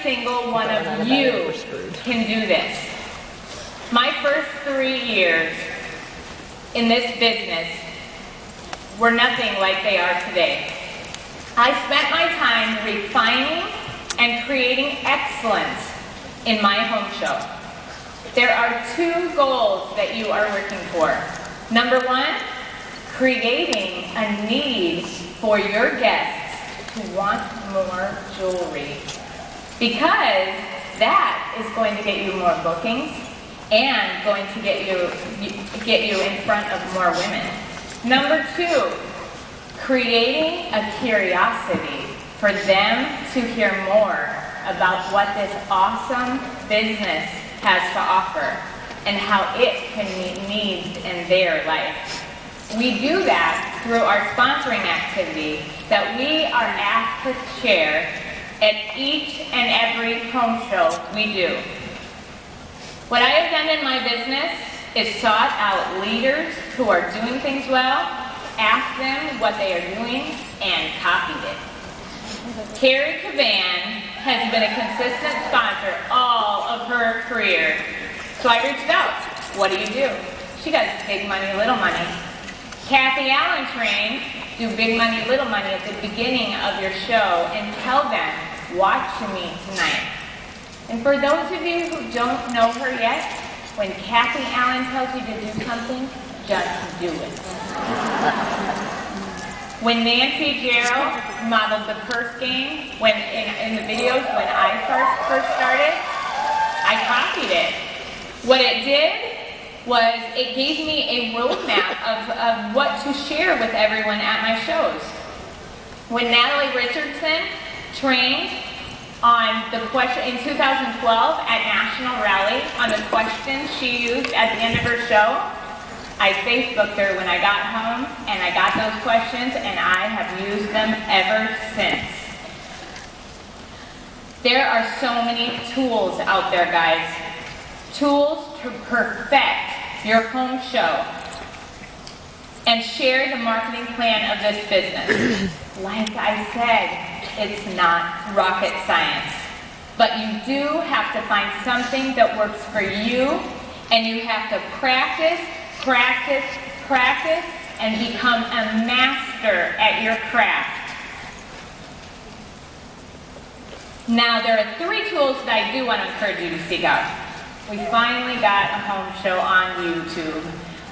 single one of you can do this. My first 3 years in this business were nothing like they are today. I spent my time refining and creating excellence in my home show. There are 2 goals that you are working for. Number 1, creating a need for your guests who want more jewelry, because that is going to get you more bookings and going to get you in front of more women. Number 2, creating a curiosity for them to hear more about what this awesome business has to offer and how it can meet needs in their life. We do that through our sponsoring activity that we are asked to share at each and every home show we do. What I have done in my business is sought out leaders who are doing things well, asked them what they are doing, and copied it. Carrie Cavan has been a consistent sponsor all of her career. So I reached out. What do? She does big money, little money. Kathy Allen trained, do big money, little money at the beginning of your show and tell them, watch me tonight. And for those of you who don't know her yet, when Kathy Allen tells you to do something, just do it. When Nancy Gerald modeled the purse game, when in the videos when I first started, I copied it. What it did was it gave me a roadmap of what to share with everyone at my shows. When Natalie Richardson trained on the question in 2012 at National Rally on the questions she used at the end of her show, I Facebooked her when I got home, and I got those questions, and I have used them ever since. There are so many tools out there, guys. Tools to perfect your home show and share the marketing plan of this business. Like I said, it's not rocket science, but you do have to find something that works for you, and you have to practice, and become a master at your craft. Now, there are 3 tools that I do want to encourage you to seek out. We finally got a home show on YouTube.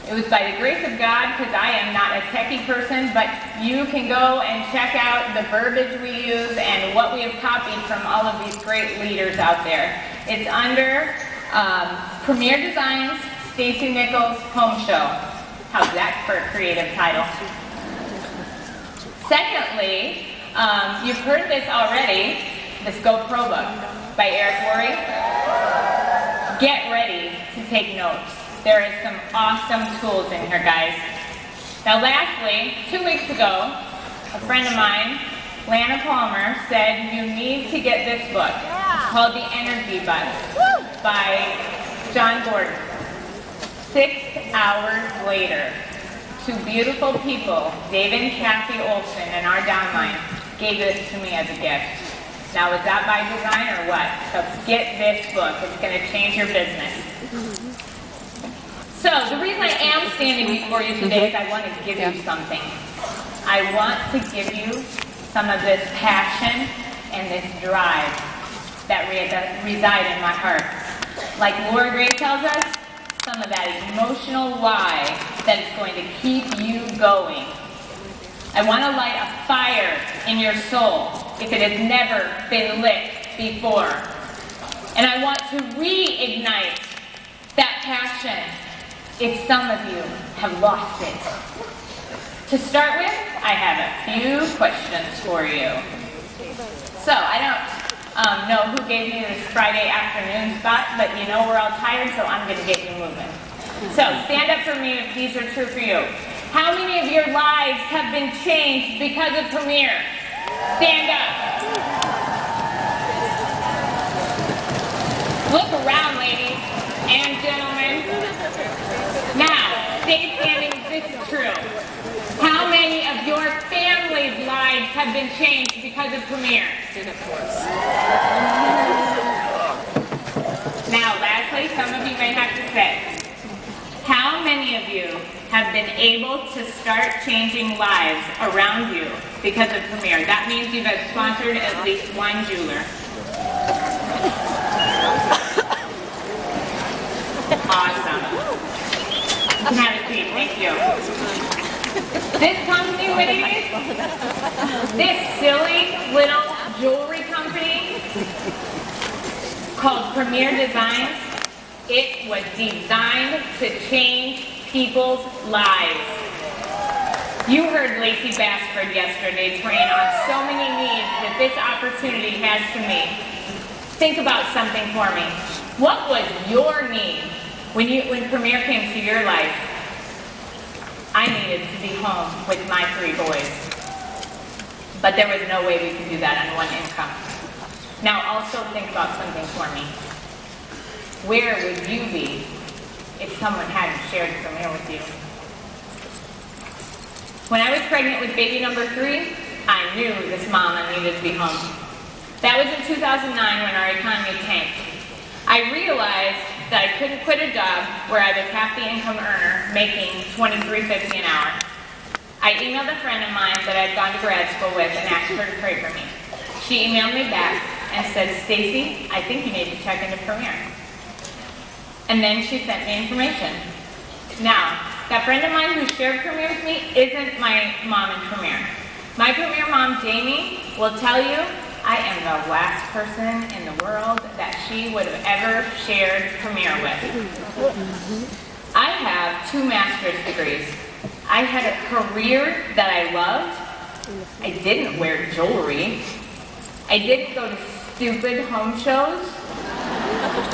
It was by the grace of God, because I am not a techie person, but you can go and check out the verbiage we use and what we have copied from all of these great leaders out there. It's under Premier Designs, Stacey Nickles Home Show. How's that for a creative title? Secondly, you've heard this already, this GoPro book by Eric Worre. Get ready to take notes. There is some awesome tools in here, guys. Now lastly, 2 weeks ago, a friend of mine, Lana Palmer, said you need to get this book. It's called The Energy Bus by John Gordon. 6 hours later, 2 beautiful people, David and Kathy Olson in our downline, gave this to me as a gift. Now, is that by design or what? So get this book. It's going to change your business. So the reason I am standing before you today is I want to give you something. I want to give you some of this passion and this drive that reside in my heart. Like Laura Gray tells us, some of that emotional why that is going to keep you going. I want to light a fire in your soul if it has never been lit before. And I want to reignite that passion if some of you have lost it. To start with, I have a few questions for you. So, I don't know who gave me this Friday afternoon spot, but you know we're all tired, so I'm going to get you moving. So, stand up for me if these are true for you. How many of your lives have been changed because of Premier? Stand up. Look around, ladies and gentlemen. Now, stay standing if this is true. How many of your family's lives have been changed because of Premier? Stand up for us. have been able to start changing lives around you because of Premier. That means you've sponsored at least one jeweler. Awesome. You can have a seat, thank you. This company, ladies, this silly little jewelry company called Premier Designs, it was designed to change people's lives. You heard Lacey Bassford yesterday praying on so many needs that this opportunity has to me. Think about something for me. What was your need when Premier came to your life? I needed to be home with my 3 boys. But there was no way we could do that on one income. Now also think about something for me. Where would you be if someone hadn't shared Premier with you? When I was pregnant with baby number 3, I knew this mama needed to be home. That was in 2009 when our economy tanked. I realized that I couldn't quit a job where I was half the income earner making $23.50 an hour. I emailed a friend of mine that I'd gone to grad school with and asked her to pray for me. She emailed me back and said, "Stacey, I think you need to check into Premier." And then she sent me information. Now, that friend of mine who shared Premier with me isn't my mom in Premier. My Premier mom, Jamie, will tell you I am the last person in the world that she would have ever shared Premier with. I have 2 master's degrees. I had a career that I loved. I didn't wear jewelry. I didn't go to stupid home shows.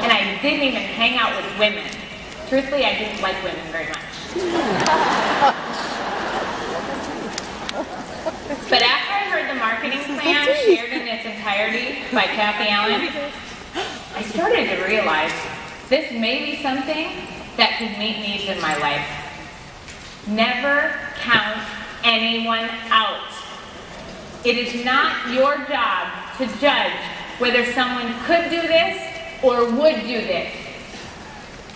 And I didn't even hang out with women. Truthfully, I didn't like women very much. But after I heard the marketing plan shared in its entirety by Kathy Allen, I started to realize this may be something that could meet needs in my life. Never count anyone out. It is not your job to judge whether someone could do this or would do this.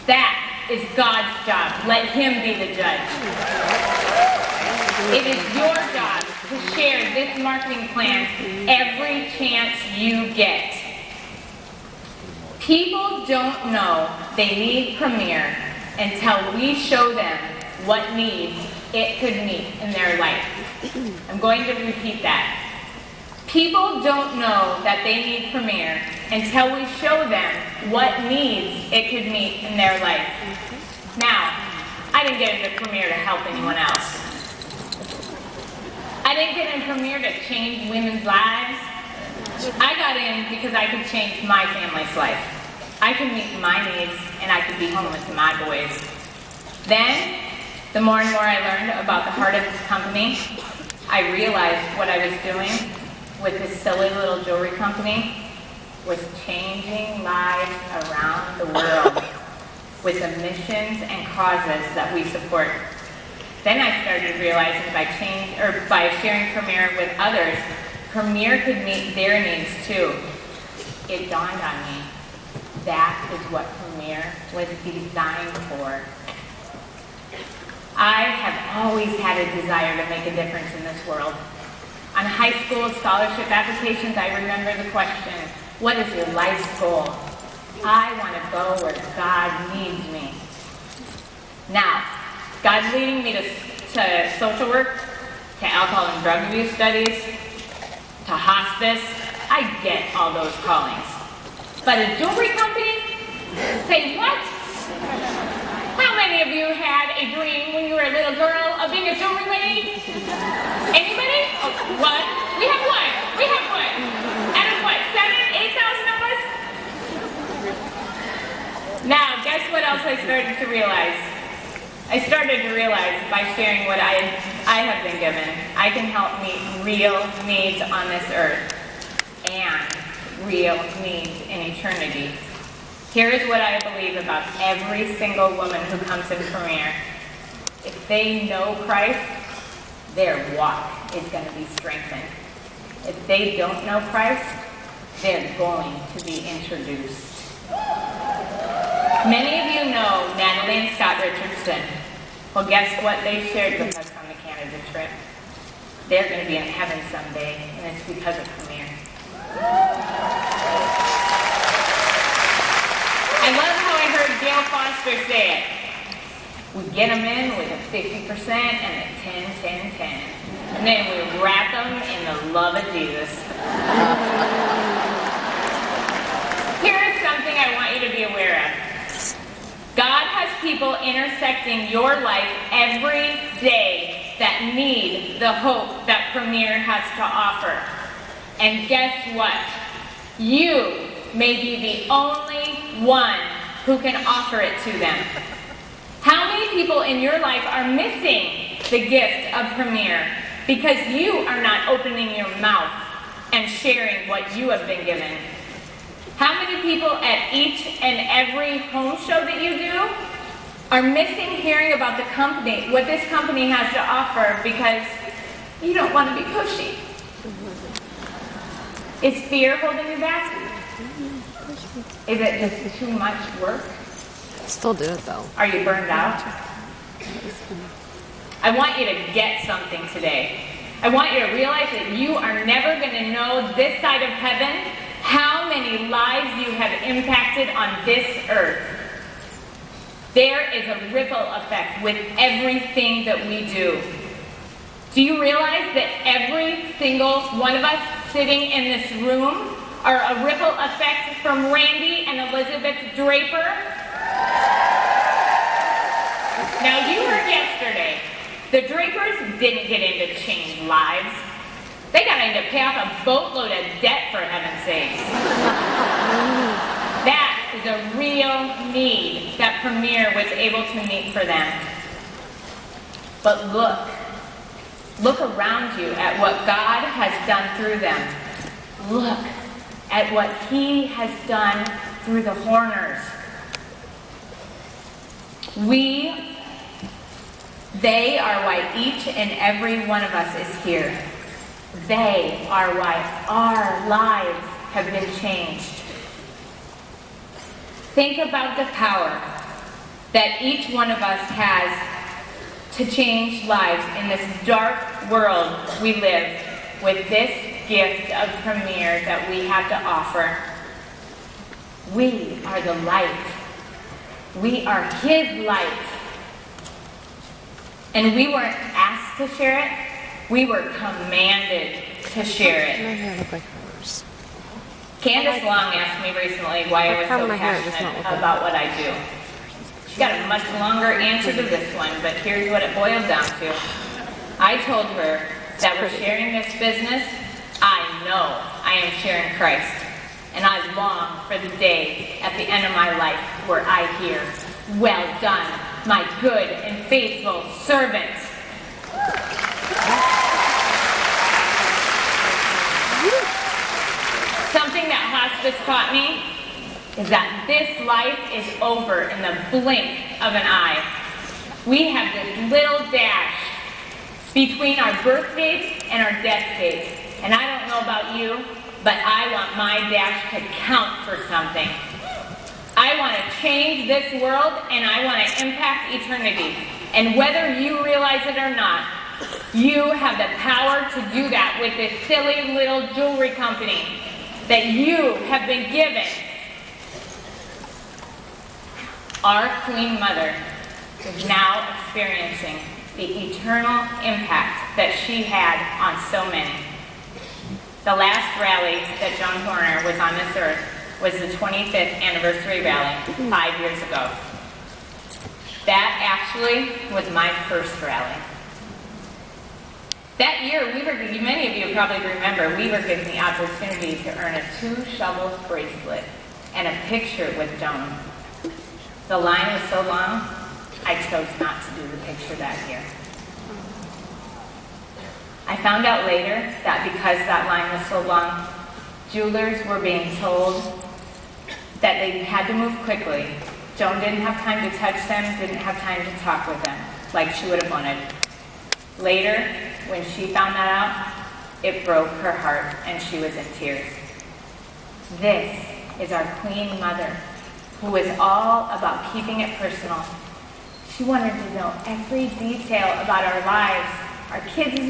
That is God's job. Let Him be the judge. It is your job to share this marketing plan every chance you get. People don't know they need Premier until we show them what needs it could meet in their life. I'm going to repeat that. People don't know that they need Premier until we show them what needs it could meet in their life. Now, I didn't get into Premier to help anyone else. I didn't get in Premier to change women's lives. I got in because I could change my family's life. I could meet my needs and I could be home with my boys. Then, the more and more I learned about the heart of this company, I realized what I was doing with this silly little jewelry company was changing lives around the world with the missions and causes that we support. Then I started realizing by sharing Premier with others, Premier could meet their needs too. It dawned on me, that is what Premier was designed for. I have always had a desire to make a difference in this world. On high school scholarship applications, I remember the question, what is your life's goal? I want to go where God needs me. Now, God's leading me to social work, to alcohol and drug abuse studies, to hospice. I get all those callings. But a jewelry company? Say what? How many of you had a dream when you were a little girl of being a jewelry lady? Anybody? Oh, one? We have one. We have one. Out of what, 7,000, 8,000 of us? Now, guess what else I started to realize? I started to realize by sharing what I have been given, I can help meet real needs on this earth and real needs in eternity. Here is what I believe about every single woman who comes in Premier. If they know Christ, their walk is going to be strengthened. If they don't know Christ, they're going to be introduced. Many of you know Natalie and Scott Richardson. Well, guess what they shared with us on the Canada trip? They're going to be in heaven someday, and it's because of Premier. I love how I heard Gail Foster say it. We get them in with a 50% and a 10, 10, 10. And then we wrap them in the love of Jesus. Here is something I want you to be aware of. God has people intersecting your life every day that need the hope that Premier has to offer. And guess what? You may be the only one who can offer it to them. How many people in your life are missing the gift of Premier because you are not opening your mouth and sharing what you have been given? How many people at each and every home show that you do are missing hearing about the company, what this company has to offer, because you don't want to be pushy? Is fear holding you back? Is it just too much work? Still do it though. Are you burned out? I want you to get something today. I want you to realize that you are never going to know this side of heaven how many lives you have impacted on this earth. There is a ripple effect with everything that we do. Do you realize that every single one of us sitting in this room are a ripple effect from Randy and Elizabeth Draper? Now, you heard yesterday, the Drapers didn't get in to change lives. They got in to pay off a boatload of debt, for heaven's sakes. That is a real need that Premier was able to meet for them. But look around you at what God has done through them. Look at what He has done through the Horners. They are why each and every one of us is here. They are why our lives have been changed. Think about the power that each one of us has to change lives in this dark world we live with this gift of Premier that we have to offer. We are the light. We are His light. And we weren't asked to share it. We were commanded to share it. My hair look like hers. Candace Long asked me recently why I was so passionate about what I do. She got a much longer answer to this one, but here's what it boiled down to. I told her that with sharing this business, I know I am sharing Christ. And I long for the day at the end of my life where I hear, "Well done, my good and faithful servant." Something that hospice taught me is that this life is over in the blink of an eye. We have this little dash between our birth dates and our death dates. And I don't know about you, but I want my dash to count for something. I want to change this world, and I want to impact eternity. And whether you realize it or not, you have the power to do that with this silly little jewelry company that you have been given. Our Queen Mother is now experiencing the eternal impact that she had on so many. The last rally that Joan Horner was on this earth was the 25th anniversary rally 5 years ago. That actually was my first rally. That year, many of you probably remember, we were given the opportunity to earn a 2 shovels bracelet and a picture with Joan. The line was so long, I chose not to do the picture that year. I found out later that because that line was so long, jewelers were being told that they had to move quickly. Joan didn't have time to touch them, didn't have time to talk with them like she would have wanted. Later, when she found that out, it broke her heart and she was in tears. This is our Queen Mother, who is all about keeping it personal. She wanted to know every detail about our lives, our kids'